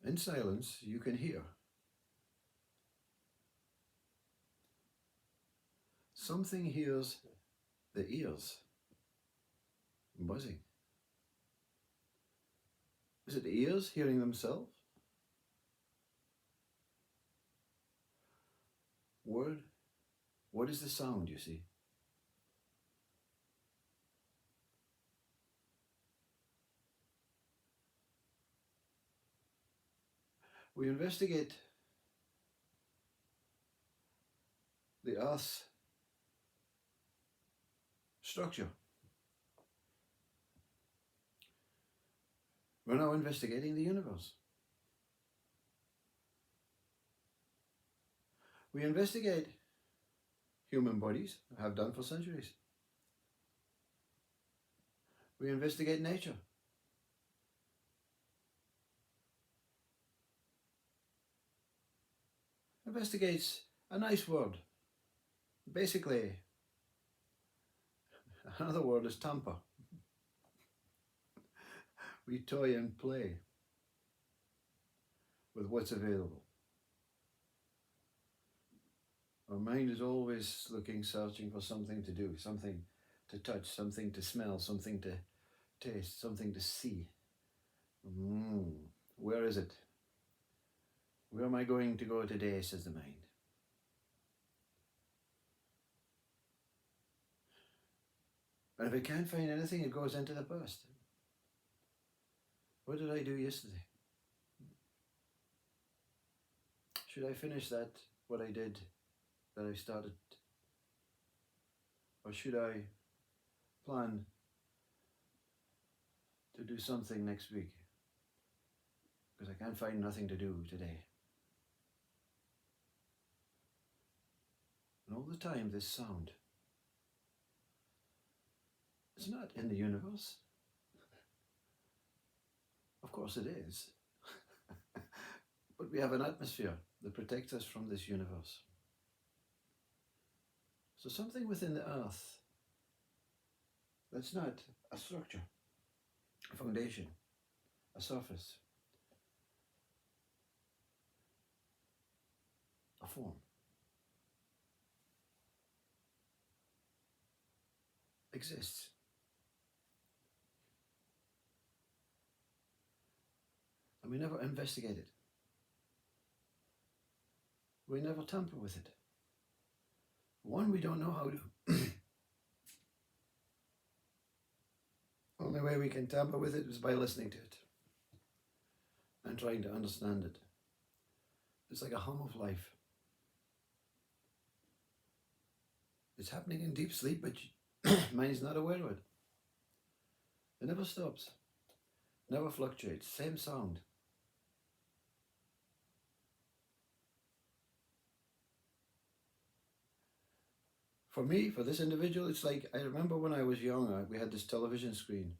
in silence, you can hear something hears the ears buzzing. Is it the ears hearing themselves? Word? What is the sound, you see? We investigate the Earth's structure. We're now investigating the universe. We investigate human bodies, have done for centuries. We investigate nature. Investigate's a nice word. Basically, another word is tamper. We toy and play with what's available. Our mind is always looking, searching for something to do, something to touch, something to smell, something to taste, something to see. Where is it? Where am I going to go today, says the mind. And if it can't find anything, it goes into the past. What did I do yesterday? Should I finish what I did, that I started? Or should I plan to do something next week? Because I can't find nothing to do today. And all the time, this sound. It's not in the universe. Of course it is. But we have an atmosphere that protects us from this universe. So something within the earth that's not a structure, a foundation, a surface, a form, exists. And we never investigate it. We never tamper with it. One, we don't know how to. Only way we can tamper with it is by listening to it and trying to understand it. It's like a hum of life. It's happening in deep sleep, but mind's not aware of it. It never stops, never fluctuates, same sound. For me, for this individual, it's like, I remember when I was young, we had this television screen.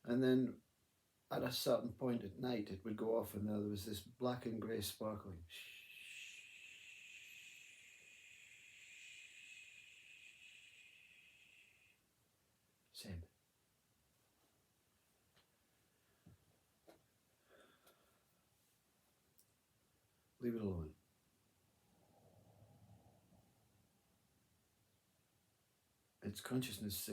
And then at a certain point at night, it would go off and there was this black and grey sparkling. Same. Leave it alone. It's consciousness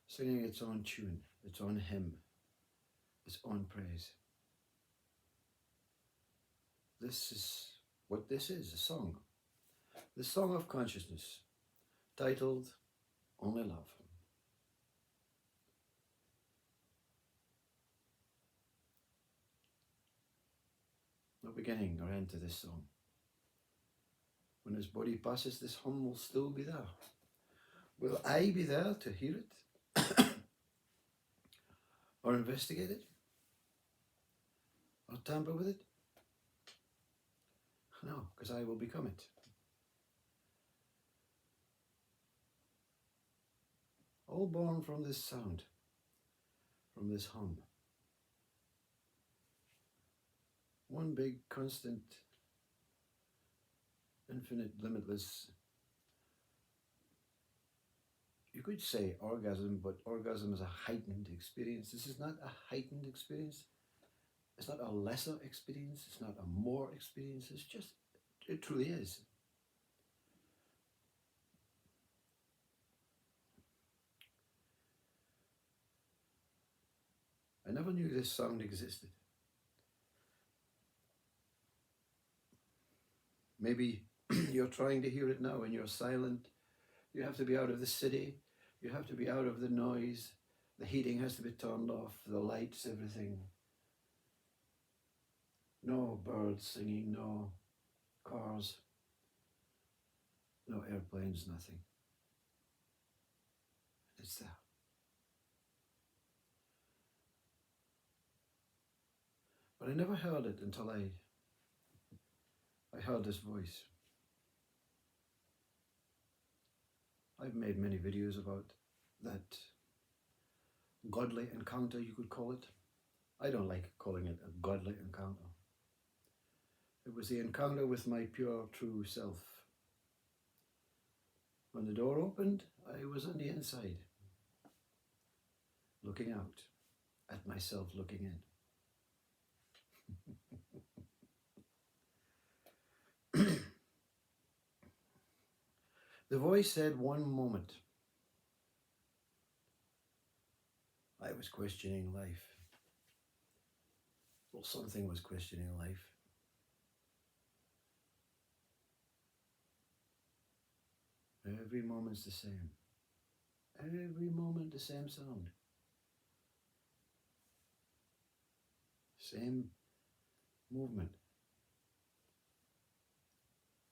singing its own tune, its own hymn, its own praise. This is what this is, a song. The song of consciousness, titled Only Love. No beginning or end to this song. When his body passes, this hum will still be there. Will I be there to hear it? Or investigate it? Or tamper with it? No, because I will become it. All born from this sound, from this hum. One big, constant, infinite, limitless, you could say orgasm, but orgasm is a heightened experience. This is not a heightened experience. It's not a lesser experience, it's not a more experience, it's just, it truly is. I never knew this sound existed. Maybe you're trying to hear it now and you're silent. You have to be out of the city. You have to be out of the noise. The heating has to be turned off, the lights, everything. No birds singing, no cars, no airplanes, nothing. It's there. But I never heard it until I heard this voice. I've made many videos about that godly encounter, you could call it. I don't like calling it a godly encounter. It was the encounter with my pure, true self. When the door opened, I was on the inside, looking out at myself looking in. The voice said one moment, I was questioning life. Well, something was questioning life. Every moment's the same. Every moment the same sound. Same movement.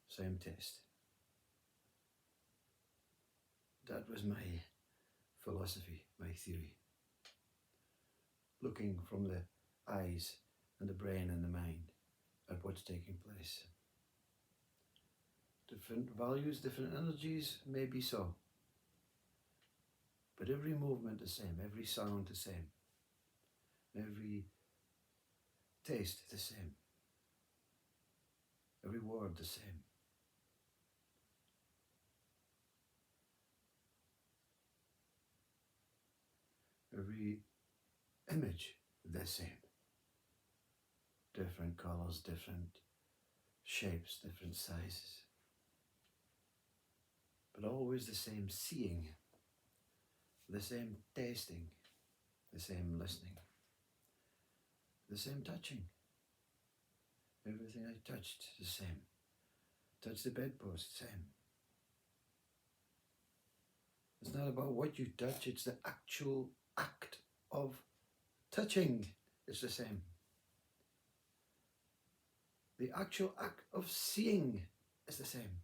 Same taste. That was my philosophy, my theory. Looking from the eyes and the brain and the mind at what's taking place. Different values, different energies, maybe so. But every movement the same, every sound the same, every taste the same, every word the same. Every image the same. Different colors, different shapes, different sizes. But always the same seeing, the same tasting, the same listening, the same touching. Everything I touched, the same. Touch the bedpost, same. It's not about what you touch, it's the actual act of touching is the same. The actual act of seeing is the same.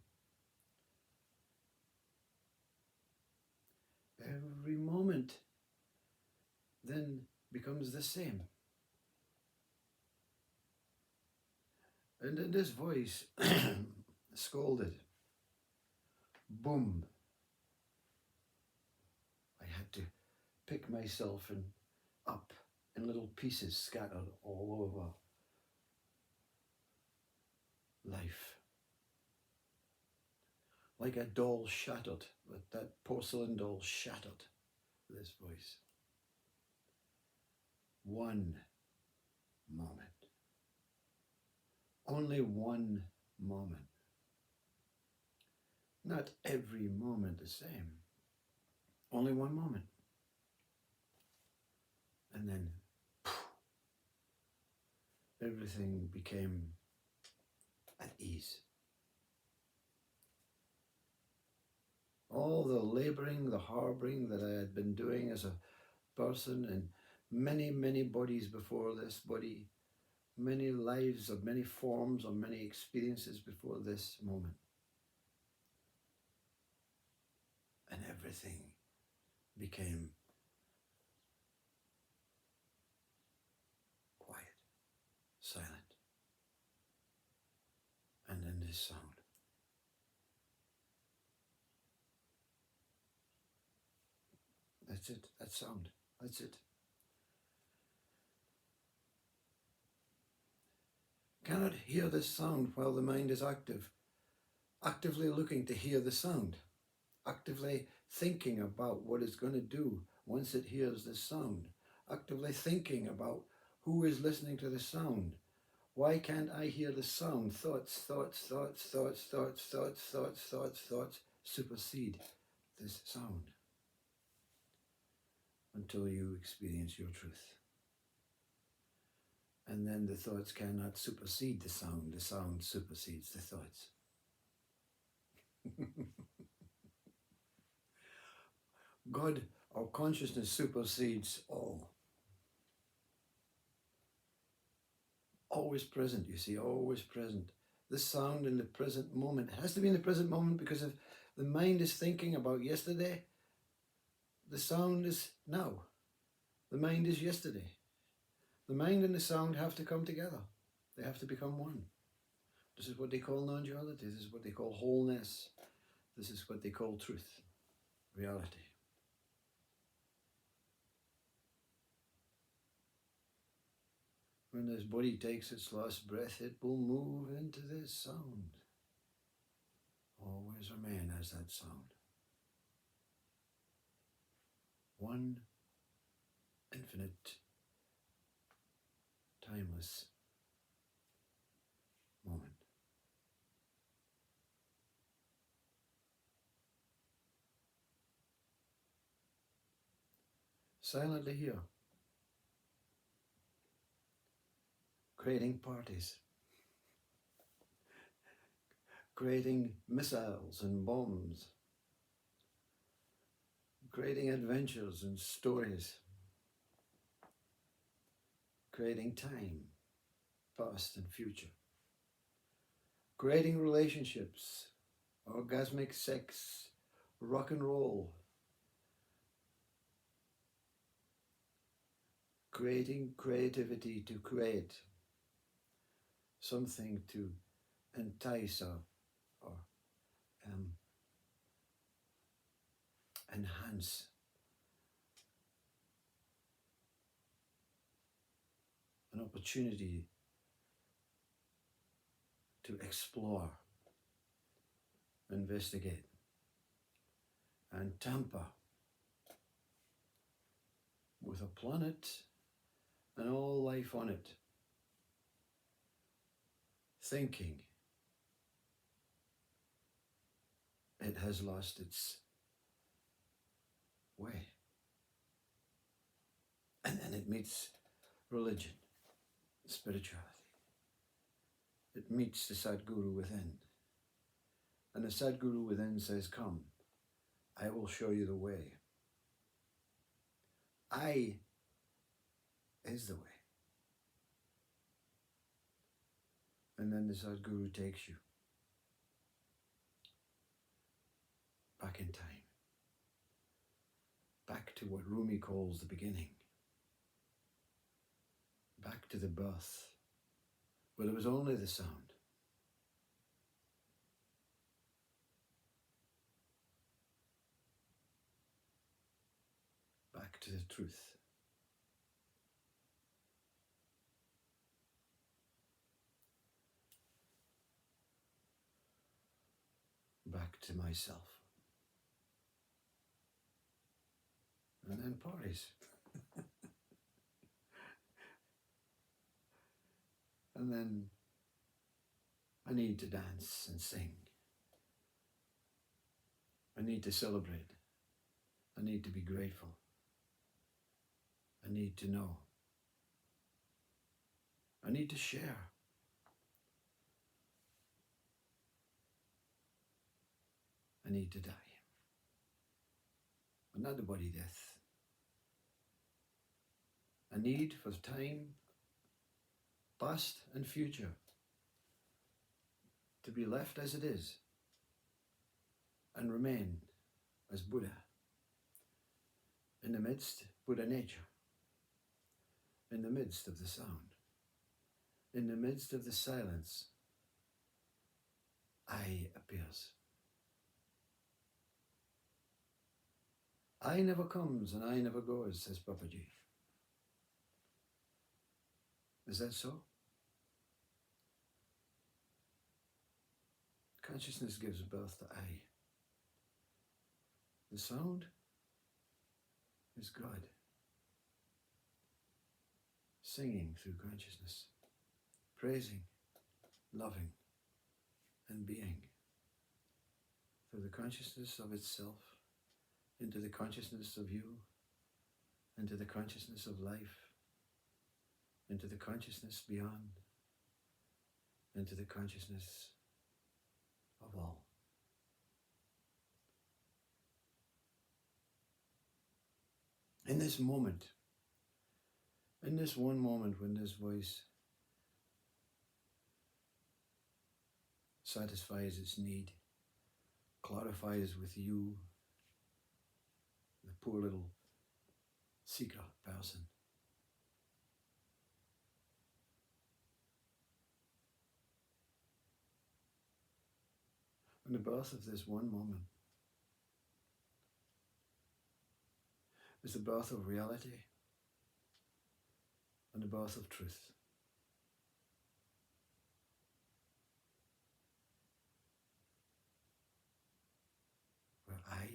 Every moment then becomes the same. And then this voice scolded. Boom. I had to pick myself up in little pieces scattered all over life. Like a doll shattered, that porcelain doll shattered, this voice. One moment. Only one moment. Not every moment the same. Only one moment. And then everything became at ease. All the laboring, the harboring that I had been doing as a person in many, many bodies before this body, many lives of many forms or many experiences before this moment. And everything became quiet, silent. And then this sound. That's it, that sound, that's it. Cannot hear this sound while the mind is active, actively looking to hear the sound, actively thinking about what it's going to do once it hears this sound, actively thinking about Who is listening to the sound? Why can't I hear the sound? Thoughts supersede this sound until you experience your truth. And then the thoughts cannot supersede the sound supersedes the thoughts. God, our consciousness supersedes all. Always present, you see, always present. This sound in the present moment has to be in the present moment, because if the mind is thinking about yesterday, the sound is now. The mind is yesterday. The mind and the sound have to come together. They have to become one. This is what they call non-duality. This is what they call wholeness. This is what they call truth, reality. When this body takes its last breath, it will move into this sound. Always remain as that sound. One infinite, timeless moment. Silently here, creating parties, creating missiles and bombs, creating adventures and stories, creating time, past and future, creating relationships, orgasmic sex, rock and roll, creating creativity to create something to entice or enhance an opportunity to explore, investigate, and tamper with a planet and all life on it, thinking it has lost its way. And then it meets religion, spirituality. It meets the Sadguru within. And the Sadguru within says, come, I will show you the way. I is the way. And then the Sadguru takes you back in time, back to what Rumi calls the beginning, back to the birth, where there was only the sound. Back to the truth. Back to myself. And then parties. And then I need to dance and sing. I need to celebrate. I need to be grateful. I need to know. I need to share. I need to die. But not the body death. A need for time, past and future, to be left as it is and remain as Buddha. In the midst, Buddha nature. In the midst of the sound. In the midst of the silence, I appears. I never comes and I never goes, says Papaji. Is that so? Consciousness gives birth to I. The sound is God. singing through consciousness, praising, loving, and being through the consciousness of itself, into the consciousness of you, into the consciousness of life, into the consciousness beyond, into the consciousness of all. In this moment, in this one moment when this voice satisfies its need, clarifies with you, the poor little seeker person, and the birth of this one moment is the birth of reality and the birth of truth. Where I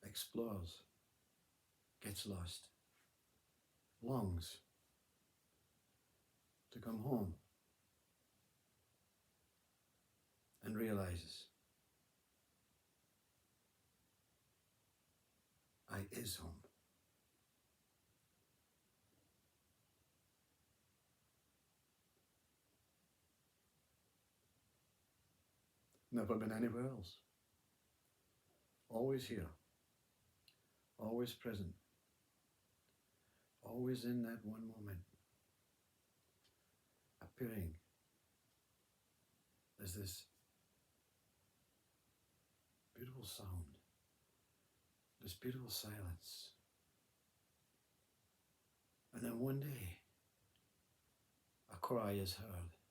explores, gets lost, longs to come home, and realizes I is home. Never been anywhere else. Always here. Always present. Always in that one moment. Appearing as this beautiful sound. This beautiful silence. And then one day, a cry is heard.